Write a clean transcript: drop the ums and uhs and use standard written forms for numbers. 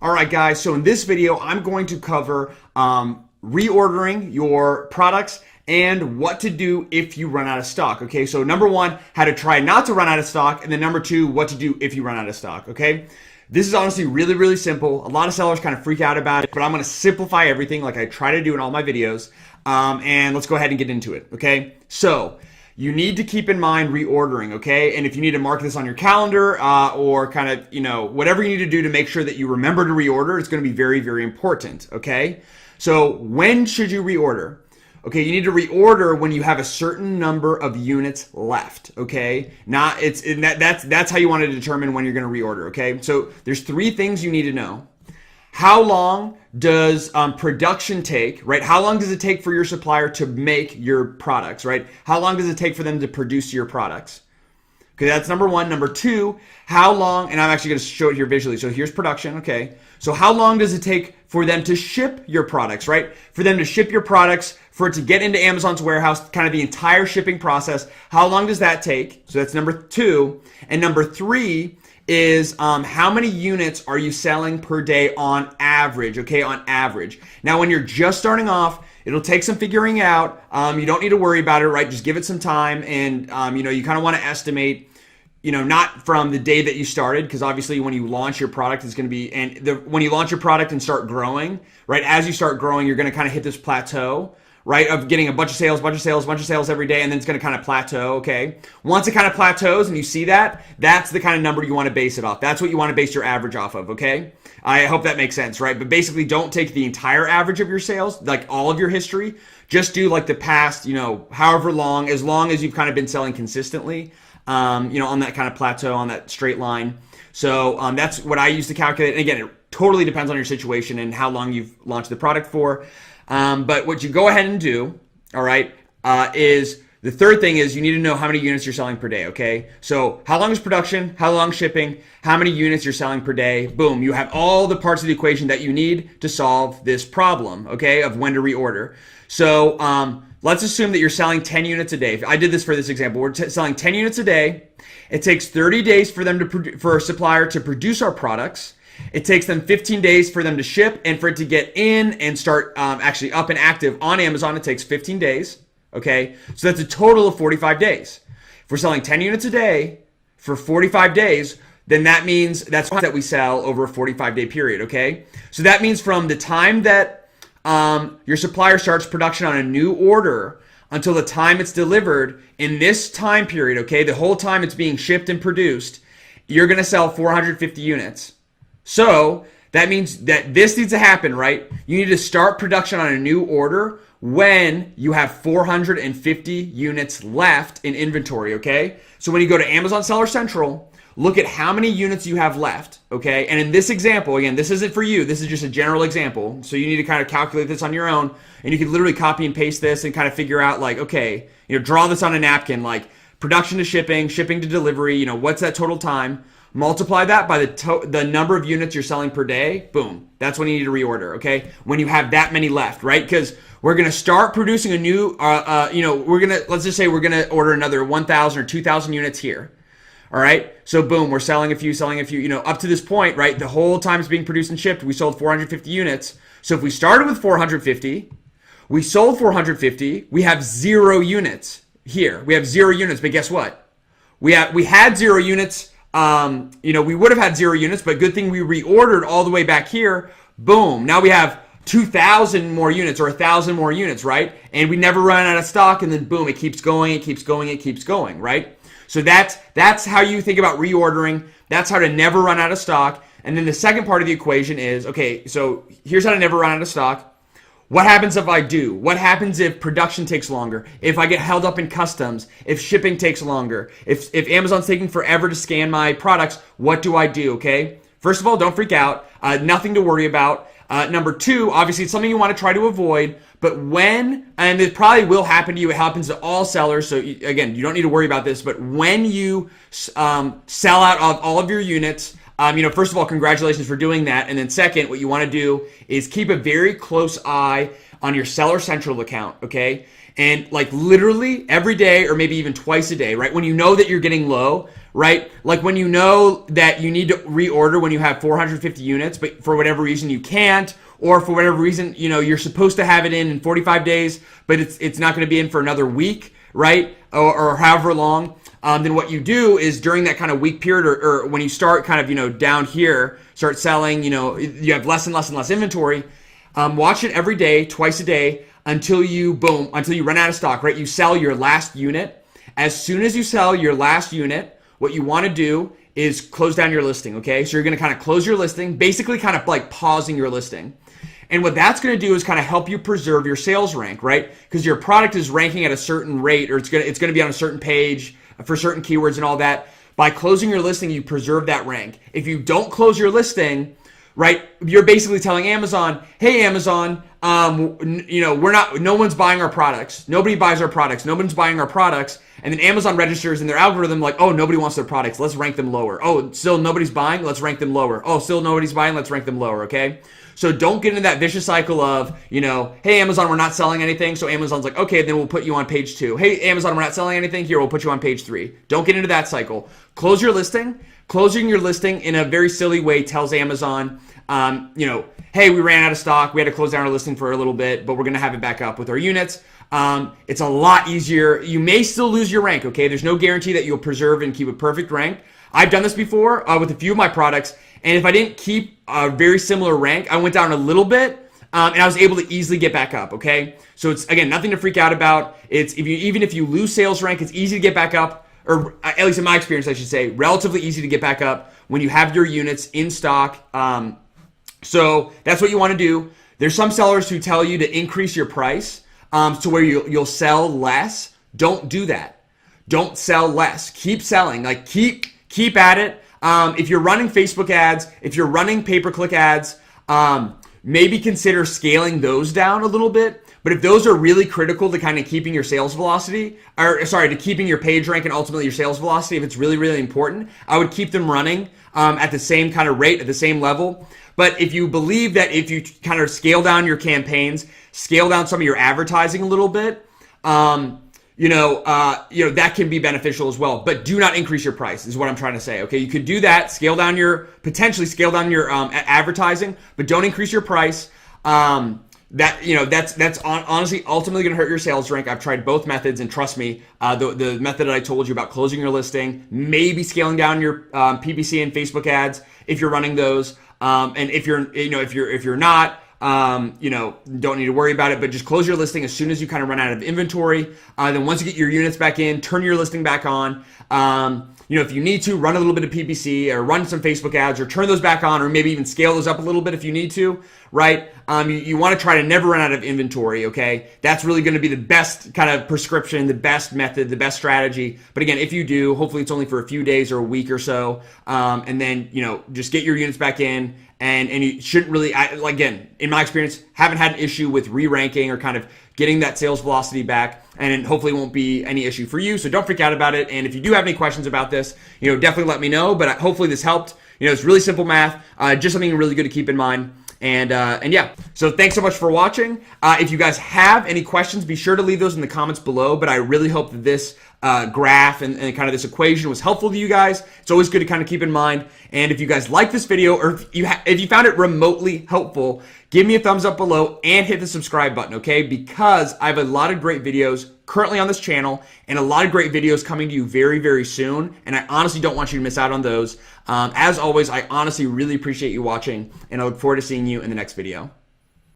All right, guys, so in this video, I'm going to cover reordering your products and what to do if you run out of stock, okay? So number one, how to try not to run out of stock, and then number two, what to do if you run out of stock, okay? This is honestly really, really simple. A lot of sellers kind of freak out about it, but I'm gonna simplify everything like I try to do in all my videos, and let's go ahead and get into it, okay? So, you need to keep in mind reordering, okay? And if you need to mark this on your calendar or kind of, whatever you need to do to make sure that you remember to reorder, it's going to be very, very important, okay? So when should you reorder? Okay, you need to reorder when you have a certain number of units left, okay? That's how you want to determine when you're going to reorder, okay? So there's three things you need to know. How long does production take, right? How long does it take for your supplier to make your products, right? How long does it take for them to produce your products? Okay, that's number one. Number two, how long, and I'm actually going to show it here visually. So here's production, okay? So how long does it take for them to ship your products, right? For them to ship your products, for it to get into Amazon's warehouse, kind of the entire shipping process. How long does that take? So that's number two. And number three is how many units are you selling per day on average, okay, on average. Now, when you're just starting off, it'll take some figuring out. You don't need to worry about it, right? Just give it some time, and you kind of want to estimate, not from the day that you started, because obviously when you launch your product, it's going to be, when you launch your product and start growing, right, as you start growing, you're going to kind of hit this plateau, right, of getting a bunch of sales every day, and then it's going to kind of plateau, okay? Once it kind of plateaus and you see that, that's the kind of number you want to base it off. That's what you want to base your average off of, okay? I hope that makes sense, right? But basically, don't take the entire average of your sales, like all of your history. Just do like the past, however long, as long as you've kind of been selling consistently, on that kind of plateau, on that straight line. So that's what I use to calculate. And again, it totally depends on your situation and how long you've launched the product for. But what you go ahead and do, all right, is the third thing is you need to know how many units you're selling per day, okay? So how long is production, how long shipping, how many units you're selling per day, boom, you have all the parts of the equation that you need to solve this problem, okay, of when to reorder. So let's assume that you're selling 10 units a day. I did this for this example. We're selling 10 units a day. It takes 30 days for for a supplier to produce our products. It takes them 15 days for them to ship, and for it to get in and start actually up and active on Amazon, it takes 15 days, okay? So that's a total of 45 days. If we're selling 10 units a day for 45 days, then that means that's that we sell over a 45-day period, okay? So that means from the time that your supplier starts production on a new order until the time it's delivered, in this time period, okay, the whole time it's being shipped and produced, you're going to sell 450 units. So that means that this needs to happen, right? You need to start production on a new order when you have 450 units left in inventory, okay? So when you go to Amazon Seller Central, look at how many units you have left, okay? And in this example, again, this isn't for you. This is just a general example. So you need to kind of calculate this on your own, and you can literally copy and paste this and kind of figure out like, okay, draw this on a napkin, like production to shipping, shipping to delivery, what's that total time? Multiply that by the number of units you're selling per day. Boom. That's when you need to reorder, okay? When you have that many left, right? Because we're going to start producing a new, let's just say we're going to order another 1,000 or 2,000 units here. All right? So boom, we're selling a few, up to this point, right? The whole time it's being produced and shipped, we sold 450 units. So if we started with 450, we sold 450, we have 0 units here. We have 0 units, but guess what? We had 0 units. We would have had 0 units, but good thing we reordered all the way back here. Boom. Now we have 2,000 more units or 1,000 more units, right? And we never run out of stock, and then boom, it keeps going, right? So that's how you think about reordering. That's how to never run out of stock. And then the second part of the equation is, okay, so here's how to never run out of stock. What happens if I do? What happens if production takes longer? If I get held up in customs? If shipping takes longer? If Amazon's taking forever to scan my products, what do I do, okay? First of all, don't freak out. Nothing to worry about. Number two, obviously it's something you want to try to avoid, but and it probably will happen to you, it happens to all sellers, so again, you don't need to worry about this, but when you sell out of all of your units, first of all, congratulations for doing that. And then second, what you want to do is keep a very close eye on your Seller Central account, okay? And like literally every day or maybe even twice a day, right? When you know that you're getting low, right? Like when you know that you need to reorder when you have 450 units, but for whatever reason you can't, or for whatever reason, you're supposed to have it in 45 days, but it's not going to be in for another week, right? Or however long. Then what you do is during that kind of week period, or when you start kind of, down here, start selling, you have less and less and less inventory. Watch it every day, twice a day, until you run out of stock, right? You sell your last unit. As soon as you sell your last unit, what you want to do is close down your listing, okay? So you're going to kind of close your listing, basically kind of like pausing your listing. And what that's going to do is kind of help you preserve your sales rank, right? Because your product is ranking at a certain rate, or it's going to be on a certain page for certain keywords and all that. By closing your listing, you preserve that rank. If you don't close your listing, right, you're basically telling Amazon, hey, Amazon, no one's buying our products. Nobody buys our products. No one's buying our products. And then Amazon registers in their algorithm like, oh, nobody wants their products. Let's rank them lower. Oh, still nobody's buying. Let's rank them lower. Oh, still nobody's buying. Let's rank them lower. Okay. So don't get into that vicious cycle of, hey, Amazon, we're not selling anything. So Amazon's like, okay, then we'll put you on page 2. Hey, Amazon, we're not selling anything. Here, we'll put you on page 3. Don't get into that cycle. Close your listing. Closing your listing in a very silly way tells Amazon, hey, we ran out of stock. We had to close down our listing for a little bit, but we're going to have it back up with our units. It's a lot easier. You may still lose your rank, okay? There's no guarantee that you'll preserve and keep a perfect rank. I've done this before with a few of my products, and if I didn't keep a very similar rank, I went down a little bit, and I was able to easily get back up, okay? So it's, again, nothing to freak out about. It's even if you lose sales rank, it's easy to get back up, or at least in my experience, I should say, relatively easy to get back up when you have your units in stock. So that's what you want to do. There's some sellers who tell you to increase your price to where you'll sell less. Don't do that. Don't sell less. Keep selling. Like keep at it. If you're running Facebook ads, if you're running pay-per-click ads, maybe consider scaling those down a little bit. But if those are really critical to kind of keeping your sales velocity, to keeping your page rank and ultimately your sales velocity, if it's really, really important, I would keep them running at the same kind of rate, at the same level. But if you believe that if you kind of scale down your campaigns, scale down some of your advertising a little bit, that can be beneficial as well. But do not increase your price is what I'm trying to say. Okay, you could do that, potentially scale down your advertising, but don't increase your price. That's honestly ultimately going to hurt your sales rank. I've tried both methods, and trust me, the method that I told you about closing your listing, maybe scaling down your PPC and Facebook ads if you're running those, and if you're not, don't need to worry about it. But just close your listing as soon as you kind of run out of inventory. Then once you get your units back in, turn your listing back on. If you need to, run a little bit of PPC or run some Facebook ads or turn those back on, or maybe even scale those up a little bit if you need to, right? You want to try to never run out of inventory, okay? That's really going to be the best kind of prescription, the best method, the best strategy. But again, if you do, hopefully it's only for a few days or a week or so. And then, just get your units back in. And you shouldn't really, again, in my experience, haven't had an issue with re-ranking or kind of getting that sales velocity back, and hopefully won't be any issue for you. So don't freak out about it. And if you do have any questions about this, definitely let me know. But hopefully this helped. It's really simple math, just something really good to keep in mind. And yeah, so thanks so much for watching. If you guys have any questions, be sure to leave those in the comments below. But I really hope that this graph and kind of this equation was helpful to you guys. It's always good to kind of keep in mind. And if you guys like this video, or if you found it remotely helpful, give me a thumbs up below and hit the subscribe button, okay? Because I have a lot of great videos currently on this channel and a lot of great videos coming to you very, very soon. And I honestly don't want you to miss out on those. As always, I honestly really appreciate you watching, and I look forward to seeing you in the next video.